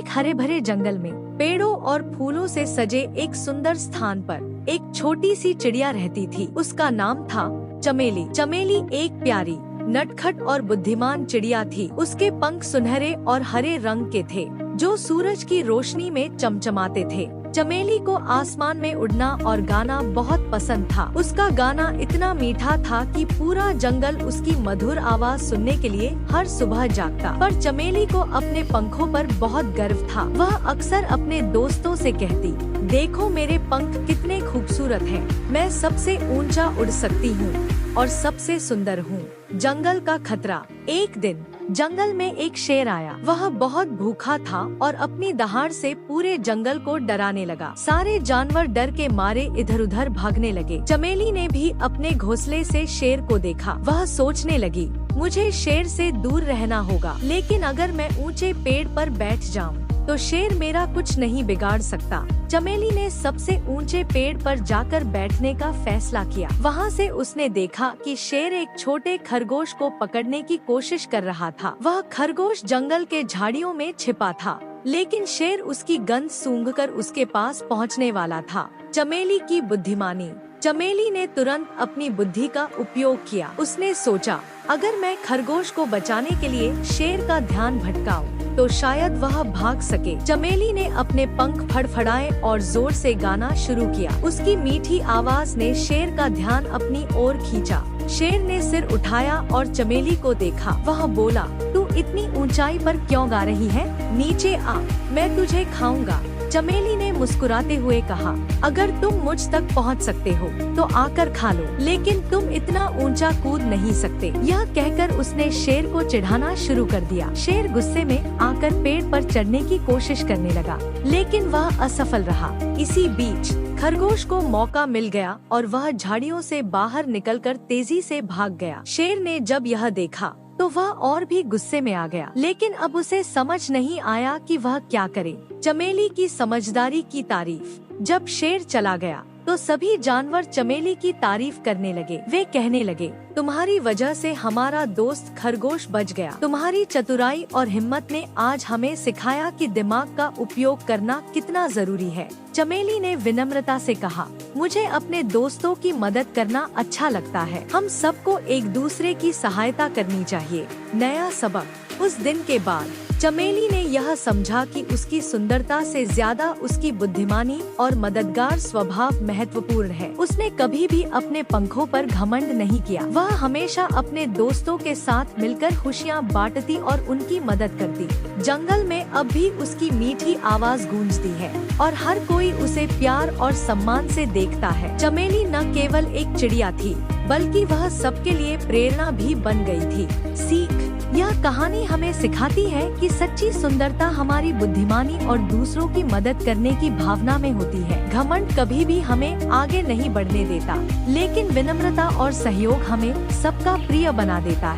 एक हरे भरे जंगल में पेड़ों और फूलों से सजे एक सुंदर स्थान पर एक छोटी सी चिड़िया रहती थी। उसका नाम था चमेली। चमेली एक प्यारी, नटखट और बुद्धिमान चिड़िया थी। उसके पंख सुनहरे और हरे रंग के थे जो सूरज की रोशनी में चमचमाते थे। चमेली को आसमान में उड़ना और गाना बहुत पसंद था। उसका गाना इतना मीठा था कि पूरा जंगल उसकी मधुर आवाज सुनने के लिए हर सुबह जागता। पर चमेली को अपने पंखों पर बहुत गर्व था। वह अक्सर अपने दोस्तों से कहती, देखो मेरे पंख कितने खूबसूरत हैं। मैं सबसे ऊंचा उड़ सकती हूँ और सबसे सुंदर हूँ। जंगल का खतरा। एक दिन जंगल में एक शेर आया। वह बहुत भूखा था और अपनी दहाड़ से पूरे जंगल को डराने लगा। सारे जानवर डर के मारे इधर उधर भागने लगे। चमेली ने भी अपने घोंसले से शेर को देखा। वह सोचने लगी, मुझे शेर से दूर रहना होगा, लेकिन अगर मैं ऊंचे पेड़ पर बैठ जाऊं तो शेर मेरा कुछ नहीं बिगाड़ सकता। चमेली ने सबसे ऊंचे पेड़ पर जाकर बैठने का फैसला किया। वहाँ से उसने देखा कि शेर एक छोटे खरगोश को पकड़ने की कोशिश कर रहा था। वह खरगोश जंगल के झाड़ियों में छिपा था, लेकिन शेर उसकी गंध सूंघकर उसके पास पहुँचने वाला था। चमेली की बुद्धिमानी। चमेली ने तुरंत अपनी बुद्धि का उपयोग किया। उसने सोचा, अगर मैं खरगोश को बचाने के लिए शेर का ध्यान भटकाऊं तो शायद वह भाग सके। चमेली ने अपने पंख फड़फड़ाए और जोर से गाना शुरू किया। उसकी मीठी आवाज ने शेर का ध्यान अपनी ओर खींचा। शेर ने सिर उठाया और चमेली को देखा। वह बोला, तू इतनी ऊंचाई पर क्यों गा रही है? नीचे आ, मैं तुझे खाऊंगा। चमेली ने मुस्कुराते हुए कहा, अगर तुम मुझ तक पहुंच सकते हो तो आकर खा लो, लेकिन तुम इतना ऊंचा कूद नहीं सकते। यह कहकर उसने शेर को चिढ़ाना शुरू कर दिया। शेर गुस्से में आकर पेड़ पर चढ़ने की कोशिश करने लगा, लेकिन वह असफल रहा। इसी बीच खरगोश को मौका मिल गया और वह झाड़ियों से बाहर निकलकर तेजी से भाग गया। शेर ने जब यह देखा तो वह और भी गुस्से में आ गया, लेकिन अब उसे समझ नहीं आया कि वह क्या करे। चमेली की समझदारी की तारीफ। जब शेर चला गया तो सभी जानवर चमेली की तारीफ करने लगे। वे कहने लगे, तुम्हारी वजह से हमारा दोस्त खरगोश बच गया। तुम्हारी चतुराई और हिम्मत ने आज हमें सिखाया कि दिमाग का उपयोग करना कितना जरूरी है। चमेली ने विनम्रता से कहा, मुझे अपने दोस्तों की मदद करना अच्छा लगता है। हम सबको एक दूसरे की सहायता करनी चाहिए। नया सबक। उस दिन के बाद चमेली ने यह समझा कि उसकी सुंदरता से ज्यादा उसकी बुद्धिमानी और मददगार स्वभाव महत्वपूर्ण है। उसने कभी भी अपने पंखों पर घमंड नहीं किया। वह हमेशा अपने दोस्तों के साथ मिलकर खुशियाँ बांटती और उनकी मदद करती। जंगल में अब भी उसकी मीठी आवाज गूंजती है और हर कोई उसे प्यार और सम्मान से देखता है। चमेली न केवल एक चिड़िया थी, बल्कि वह सबके लिए प्रेरणा भी बन गई थी। सीख। यह कहानी हमें सिखाती है कि सच्ची सुंदरता हमारी बुद्धिमानी और दूसरों की मदद करने की भावना में होती है। घमंड कभी भी हमें आगे नहीं बढ़ने देता, लेकिन विनम्रता और सहयोग हमें सबका प्रिय बना देता है।